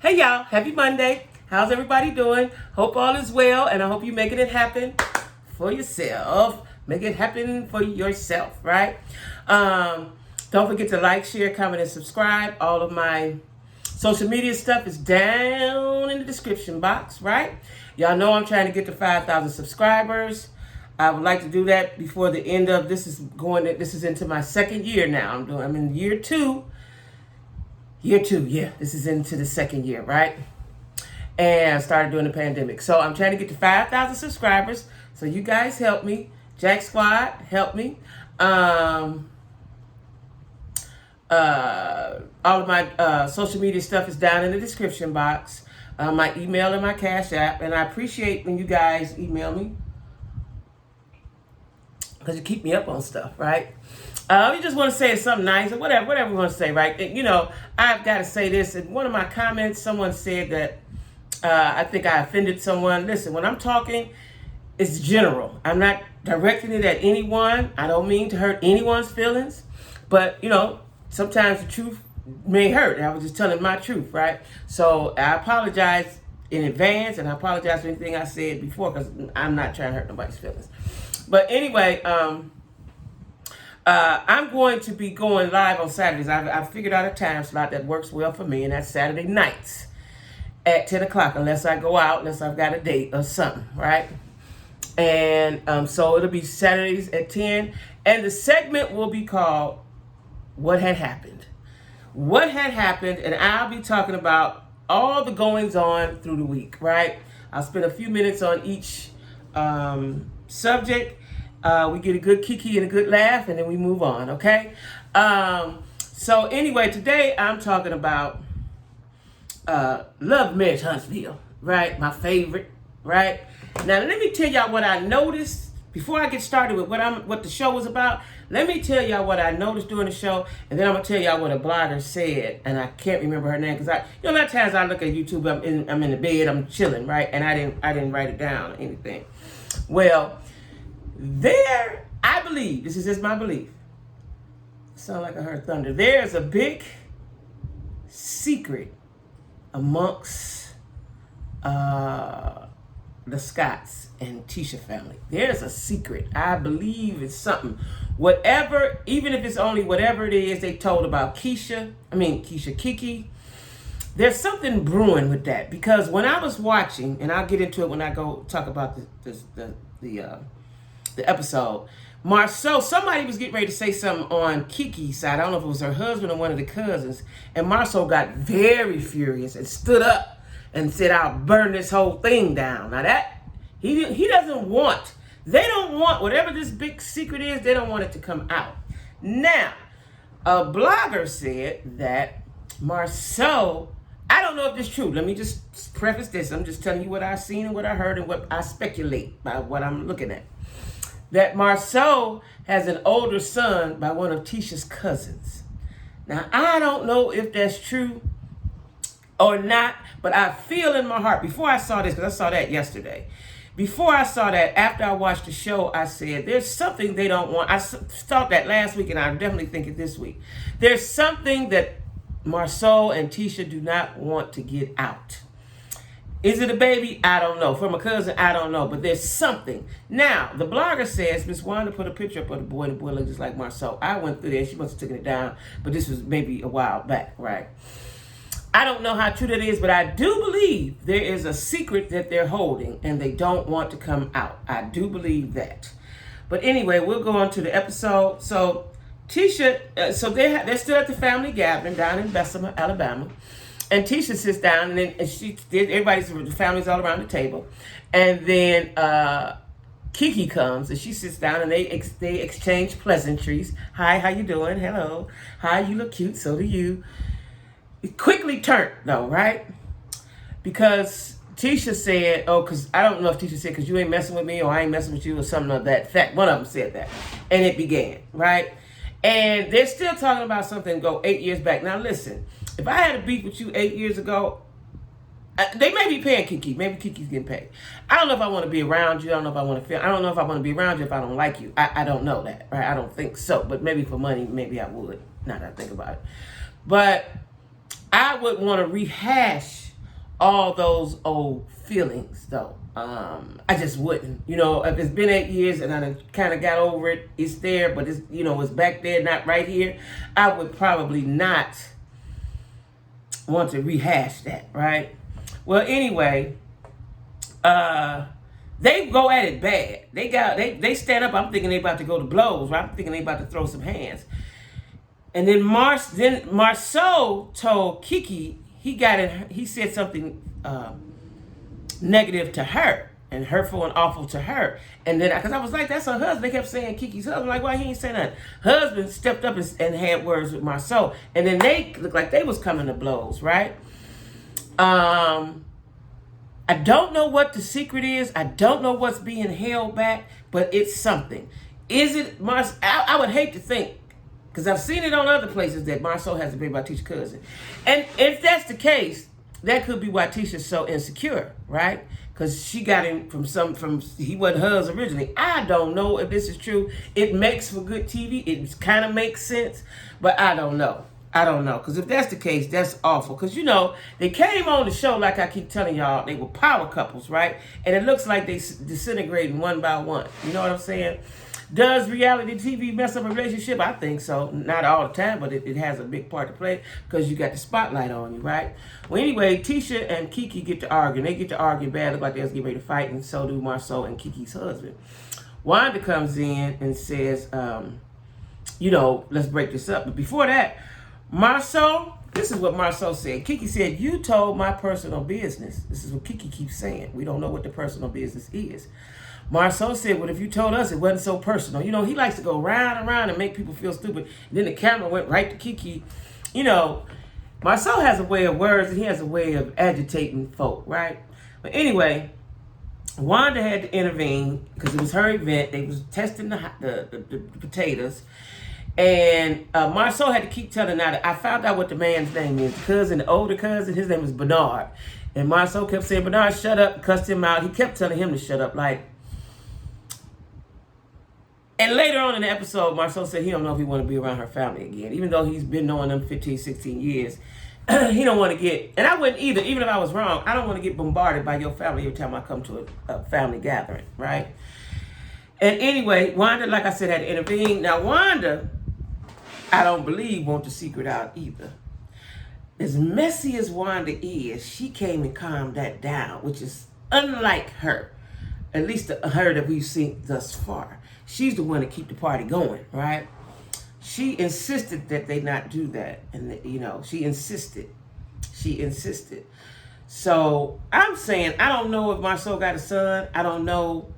Hey y'all, happy Monday. How's everybody doing? Hope all is well, and I hope you're making it happen for yourself. Make it happen for yourself, right? Don't forget to like, share, comment, and subscribe. All of my social media stuff is down in the description box, right? Y'all know I'm trying to get to 5,000 subscribers. I would like to do that before the end of this is into my second year now. I'm in year two. Yeah, this is into the second year, right? And I started during the pandemic. So I'm trying to get to 5,000 subscribers. So you guys help me. Jack Squad, help me. All of my social media stuff is down in the description box. My email and my Cash App. And I appreciate when you guys email me, because you keep me up on stuff, right? You just want to say something nice or whatever you want to say, right? And, I've got to say this. In one of my comments, someone said that I think I offended someone. Listen, when I'm talking, it's general. I'm not directing it at anyone. I don't mean to hurt anyone's feelings. But, sometimes the truth may hurt. I was just telling my truth, right? So I apologize in advance, and I apologize for anything I said before, because I'm not trying to hurt nobody's feelings. But anyway, I'm going to be going live on Saturdays. I've figured out a time slot that works well for me, and that's Saturday nights at 10 o'clock, unless I go out, unless I've got a date or something, right? And so it'll be Saturdays at 10, and the segment will be called What Had Happened. What had happened, and I'll be talking about all the goings on through the week, right? I'll spend a few minutes on each subject. We get a good kiki and a good laugh, and then we move on, okay? So anyway, today I'm talking about Love Marriage Huntsville, right? My favorite, right? Now let me tell y'all what I noticed before I get started with what the show was about. Let me tell y'all what I noticed during the show, and then I'm gonna tell y'all what a blogger said, and I can't remember her name because a lot of times I look at YouTube, I'm in the bed, I'm chilling, right? And I didn't write it down or anything. Well, I believe, this is just my belief. Sound like I heard thunder. There's a big secret amongst the Scotts and Tisha family. There's a secret. I believe it's something. Whatever, even if it's only whatever it is they told about Kiki, there's something brewing with that. Because when I was watching, and I'll get into it when I go talk about the episode, Marsau, somebody was getting ready to say something on Kiki's side. I don't know if it was her husband or one of the cousins, and Marsau got very furious and stood up and said, "I'll burn this whole thing down." Now that they don't want whatever this big secret is. They don't want it to come out. Now, a blogger said that Marsau, I don't know if this is true. Let me just preface this. I'm just telling you what I've seen and what I heard and what I speculate by what I'm looking at. That Marsau has an older son by one of Tisha's cousins. Now, I don't know if that's true or not, but I feel in my heart, before I saw this, because I saw that yesterday, before I saw that, after I watched the show, I said, there's something they don't want. I thought that last week, and I definitely think it this week. There's something that Marsau and Tisha do not want to get out. Is it a baby? I don't know. From a cousin? I don't know. But there's something. Now, the blogger says, Miss Wanda put a picture up of the boy. The boy looked just like Marsau. I went through there. She must have taken it down. But this was maybe a while back, right? I don't know how true that is, but I do believe there is a secret that they're holding, and they don't want to come out. I do believe that. But anyway, we'll go on to the episode. So, Tisha, they're still at the family gathering down in Bessemer, Alabama. And Tisha sits down, and the family's all around the table. And then Kiki comes, and she sits down, and they exchange pleasantries. Hi, how you doing? Hello. Hi, you look cute. So do you. It quickly turned, though, right? Because Tisha said, because I don't know if Tisha said, because you ain't messing with me, or I ain't messing with you, or something of that fact. One of them said that. And it began, right? And they're still talking about something go 8 years back. Now, listen, if I had a beef with you 8 years ago, they may be paying Kiki. Maybe Kiki's getting paid. I don't know if I want to be around you. I don't know if I want to feel. I don't know if I want to be around you if I don't like you. I don't know that, right? I don't think so. But maybe for money, maybe I would. Now that I think about it. But I would want to rehash all those old feelings, though. I just wouldn't. You know, if it's been 8 years and I kind of got over it, it's there, but it's, you know, it's back there, not right here. I would probably not want to rehash that, right? Well, anyway, they go at it bad. They stand up. I'm thinking they about to go to blows, right? I'm thinking they about to throw some hands. And then Marsau told Kiki he said something negative to her and hurtful and awful to her. And then, because I was like, that's her husband. They kept saying Kiki's husband. Like, why he ain't saying nothing? Husband stepped up and had words with Marsau. And then they looked like they was coming to blows, right? I don't know what the secret is. I don't know what's being held back, but it's something. Is it Marsau? I would hate to think, because I've seen it on other places, that Marsau has a baby by Tisha's cousin. And if that's the case, that could be why Tisha's so insecure, right? Because she got him he wasn't hers originally. I don't know if this is true. It makes for good TV. It kind of makes sense, but I don't know. Because if that's the case, that's awful. Because, you know, they came on the show, like I keep telling y'all, they were power couples, right? And it looks like they disintegrating one by one. You know what I'm saying? Does reality TV mess up a relationship? I think so. Not all the time, but it has a big part to play because you got the spotlight on you, right? Well, anyway, Tisha and Kiki get to arguing. They get to arguing bad. Look like they was getting ready to fight, and so do Marsau and Kiki's husband. Wanda comes in and says, you know, let's break this up. But before that, Marsau, this is what Marsau said. Kiki said, you told my personal business. This is what Kiki keeps saying. We don't know what the personal business is. Marsau said, well, if you told us, it wasn't so personal. You know, he likes to go round and round and make people feel stupid. And then the camera went right to Kiki. You know, Marsau has a way of words and he has a way of agitating folk, right? But anyway, Wanda had to intervene because it was her event. They was testing the potatoes. And Marsau had to keep telling her, I found out what the man's name is. The cousin, the older cousin, his name is Bernard. And Marsau kept saying, Bernard, shut up, cussed him out. He kept telling him to shut up, like. And later on in the episode, Marsau said he don't know if he want to be around her family again. Even though he's been knowing them 15, 16 years. He don't want to get, and I wouldn't either, even if I was wrong, I don't want to get bombarded by your family every time I come to a family gathering, right? And anyway, Wanda, like I said, had to intervene. Now, Wanda, I don't believe, want the secret out either. As messy as Wanda is, she came and calmed that down, which is unlike her. At least her that we've seen thus far. She's the one to keep the party going, right? She insisted that they not do that. And, you know, she insisted. So I'm saying, I don't know if Marsau got a son. I don't know.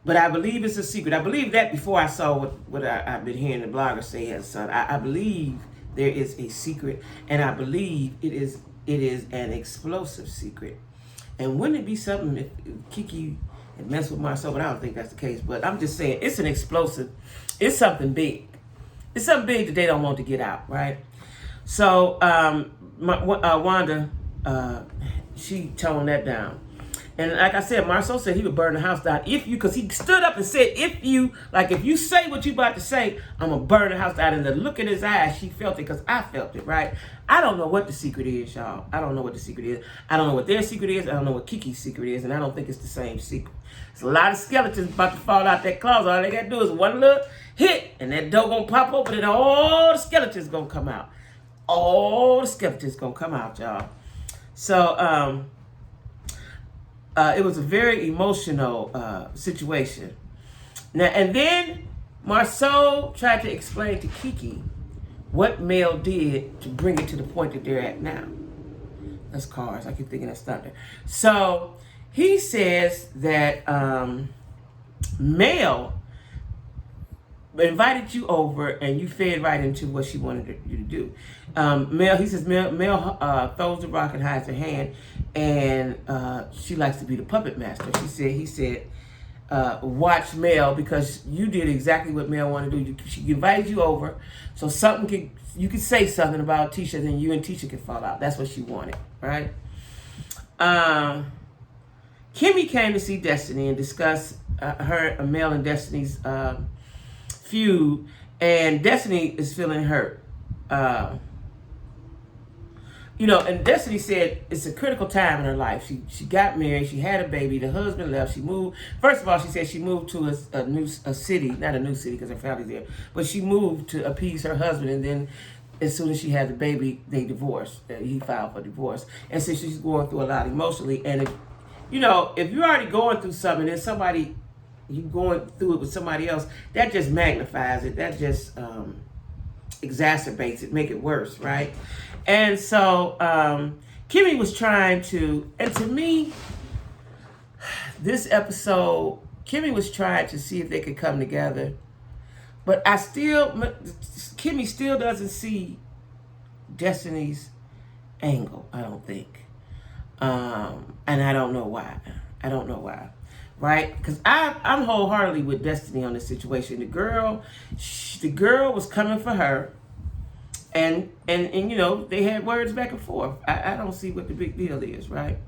But I believe it's a secret. I believe that before I saw what I've been hearing the bloggers say he has a son. I believe there is a secret. And I believe it is an explosive secret. And wouldn't it be something if Kiki had messed with Marsau? But I don't think that's the case. But I'm just saying, it's an explosive. It's something big. It's something big that they don't want to get out, right? So Wanda, she toned that down. And like I said, Marsau said he would burn the house down because he stood up and said, if you say what you about to say, I'm going to burn the house down. And the look in his eyes, she felt it because I felt it, right? I don't know what the secret is, y'all. I don't know what the secret is. I don't know what their secret is. I don't know what Kiki's secret is. And I don't think it's the same secret. There's a lot of skeletons about to fall out that closet. All they got to do is one little hit, and that door going to pop open, and all the skeletons going to come out. All the skeletons going to come out, y'all. So, it was a very emotional situation. Now, and then Marsau tried to explain to Kiki what Mel did to bring it to the point that they're at now. That's cars. I keep thinking that's thunder. So he says that Mel invited you over and you fed right into what she wanted you to do. Mel throws the rock and hides her hand, and she likes to be the puppet master. He said, watch Mel because you did exactly what Mel wanted to do. She invited you over so you could say something about Tisha, then you and Tisha could fall out. That's what she wanted, right? Kimmy came to see Destiny and discuss Mel and Destiny's feud, and Destiny is feeling hurt. and Destiny said it's a critical time in her life. She got married, she had a baby, the husband left, she moved. First of all, she said she moved to a city, not a new city because her family's there, but she moved to appease her husband, and then as soon as she had the baby, they divorced. He filed for divorce. And so she's going through a lot emotionally. And if you're already going through something and you going through it with somebody else, that just magnifies it. That just exacerbates it, make it worse, right? And so Kimmy was trying to, and to me, this episode, Kimmy was trying to see if they could come together. But Kimmy still doesn't see Destiny's angle, I don't think. And I don't know why. Right? Because I'm wholeheartedly with Destiny on this situation. The girl was coming for her. And they had words back and forth. I don't see what the big deal is, right?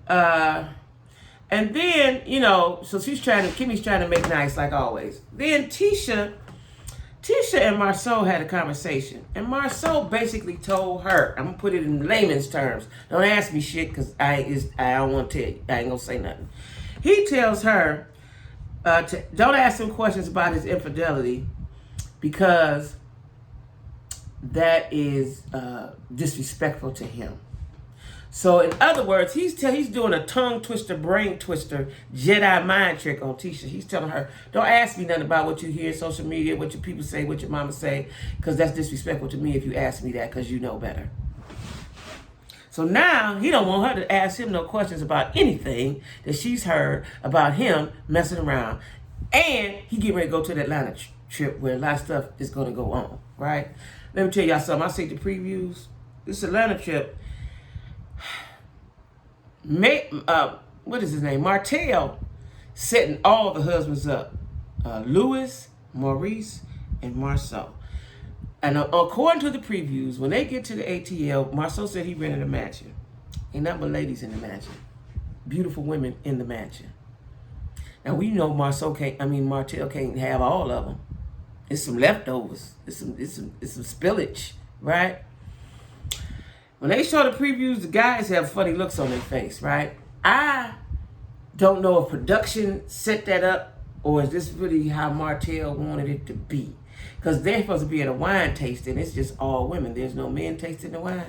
And then, so Kimmy's trying to make nice like always. Then Tisha and Marsau had a conversation. And Marsau basically told her, I'm going to put it in layman's terms. Don't ask me shit because I don't want to tell you. I ain't going to say nothing. He tells her, don't ask him questions about his infidelity because that is disrespectful to him. So in other words, he's doing a tongue twister, brain twister, Jedi mind trick on Tisha. He's telling her, don't ask me nothing about what you hear on social media, what your people say, what your mama say, because that's disrespectful to me if you ask me that because you know better. So now he don't want her to ask him no questions about anything that she's heard about him messing around. And he getting ready to go to the Atlanta trip where a lot of stuff is going to go on, right? Let me tell y'all something. I see the previews. This Atlanta trip, what is his name? Martell setting all the husbands up. Louis, Maurice, and Marsau. And according to the previews, when they get to the ATL, Marsau said he rented a mansion. Ain't nothing but ladies in the mansion. Beautiful women in the mansion. Now we know Martell can't have all of them. It's some leftovers. It's some spillage, right? When they show the previews, the guys have funny looks on their face, right? I don't know if production set that up or is this really how Martell wanted it to be. Because they're supposed to be at a wine tasting. It's just all women. There's no men tasting the wine.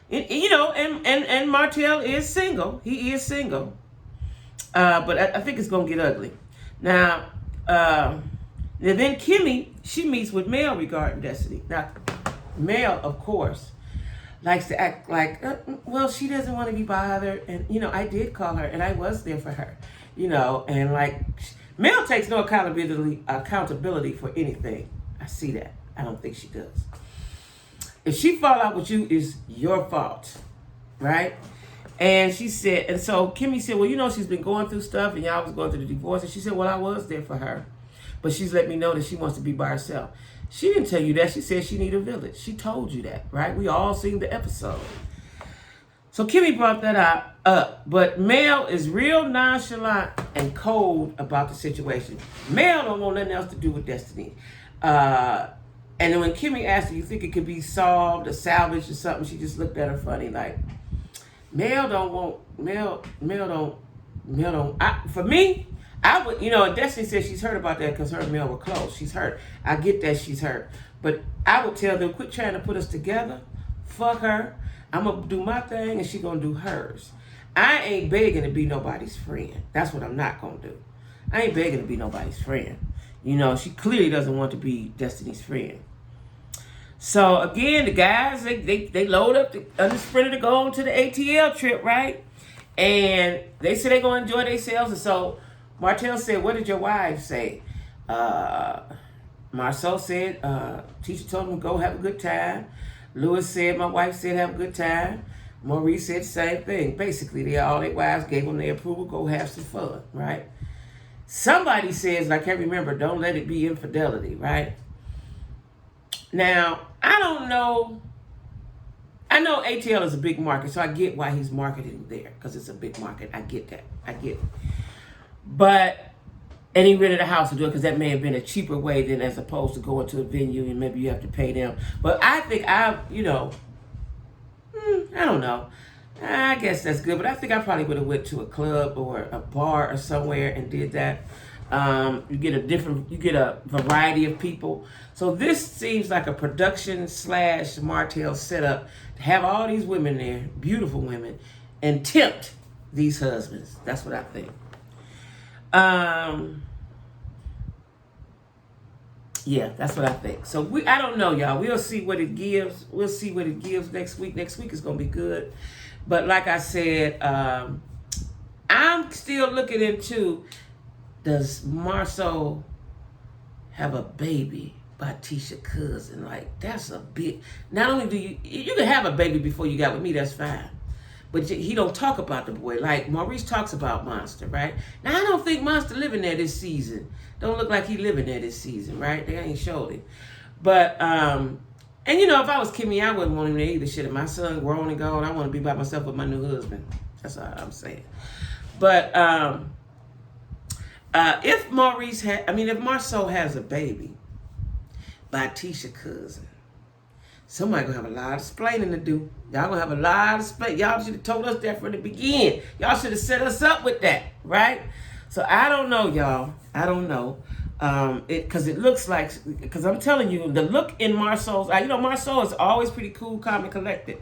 And Martell is single. He is single. But I think it's going to get ugly. Now, then Kimmy, she meets with Mel regarding Destiny. Now, Mel, of course, likes to act like, she doesn't want to be bothered. And, I did call her, and I was there for her. And like, Mel takes no accountability for anything. I see that. I don't think she does. If she fall out with you, it's your fault, right? And she said, and so Kimmy said, well, she's been going through stuff, and y'all was going through the divorce. And she said, well, I was there for her. But she's let me know that she wants to be by herself. She didn't tell you that. She said she need a village. She told you that, right? We all seen the episode. So Kimmy brought that up. But Mel is real nonchalant and cold about the situation. Mel don't want nothing else to do with Destiny. And then when Kimmy asked her, you think it could be solved or salvaged or something, she just looked at her funny like, for me, I would, Destiny said she's heard about that because her and Mel were close. She's hurt. I get that she's hurt. But I would tell them, quit trying to put us together. Fuck her. I'm going to do my thing and she going to do hers. I ain't begging to be nobody's friend. That's what I'm not going to do. I ain't begging to be nobody's friend. She clearly doesn't want to be Destiny's friend. So again, the guys, they load up on the Sprinter to go on to the ATL trip, right? And they said they're going to enjoy themselves. And so Martell said, what did your wife say? Marsau said, Tisha told him to go have a good time. Louis said, my wife said have a good time. Maurice said the same thing. Basically, all their wives gave them their approval, go have some fun, right? Somebody says, and I can't remember, don't let it be infidelity, right? Now, I don't know. I know ATL is a big market, so I get why he's marketing there, because it's a big market. I get that. I get it. But, and he rented a house to do it, because that may have been a cheaper way than as opposed to going to a venue and maybe you have to pay them. But I think I don't know. I guess that's good, but I think I probably would have went to a club or a bar or somewhere and did that. You get a variety of people. So this seems like a production / Martell setup to have all these women there, beautiful women, and tempt these husbands. That's what I think. Yeah, that's what I think. So I don't know, y'all. We'll see what it gives. We'll see what it gives next week. Next week is gonna be good. But like I said, I'm still looking into, does Marsau have a baby by Tisha's cousin? Like, that's a big. Not only do you can have a baby before you got with me, that's fine. But he don't talk about the boy. Like Maurice talks about Monster, right? Now I don't think Monster living there this season. Don't look like he living there this season, right? They ain't showed it. But and you know, if I was Kimmy, I wouldn't want him there either. Shit, if my son grown and gone, I want to be by myself with my new husband. That's all I'm saying. But if Marsau has a baby by Tisha's cousin, somebody gonna have a lot of explaining to do. Y'all gonna have a lot of explaining. Y'all should have told us that from the beginning. Y'all should have set us up with that, right? So I don't know, y'all. I don't know. Because it looks like, because I'm telling you, the look in Marsau's, Marsau is always pretty cool, calm, and collected.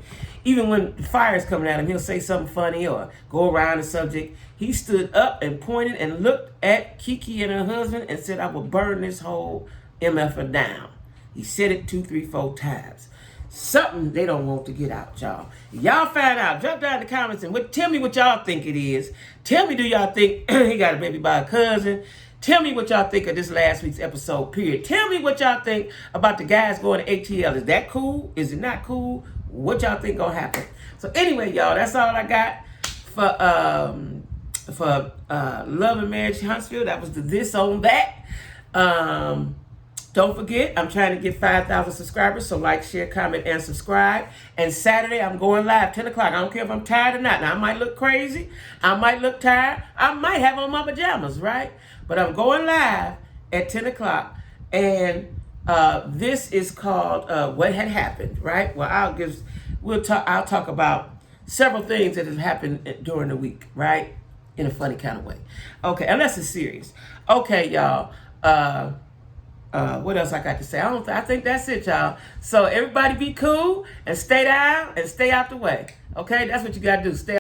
Even when fire's coming at him, he'll say something funny or go around the subject. He stood up and pointed and looked at Kiki and her husband and said, "I will burn this whole MFer down." He said it 2, 3, 4 times. Something they don't want to get out, y'all. Y'all find out. Drop down in the comments and tell me what y'all think it is. Tell me, do y'all think he got a baby by a cousin? Tell me what y'all think of this last week's episode, period. Tell me what y'all think about the guys going to ATL. Is that cool? Is it not cool? What y'all think gonna happen? So anyway, y'all, that's all I got for Love and Marriage Huntsville. That was the this on that. Don't forget, I'm trying to get 5,000 subscribers, so like, share, comment, and subscribe. And Saturday, I'm going live, 10 o'clock. I don't care if I'm tired or not. Now, I might look crazy. I might look tired. I might have on my pajamas, right? But I'm going live at 10 o'clock. And this is called What Had Happened, right? Well, I'll talk about several things that have happened during the week, right? In a funny kind of way. Okay, unless it's serious. Okay, y'all. What else I got to say? I think that's it, y'all. So everybody be cool and stay down and stay out the way. Okay, that's what you got to do. Stay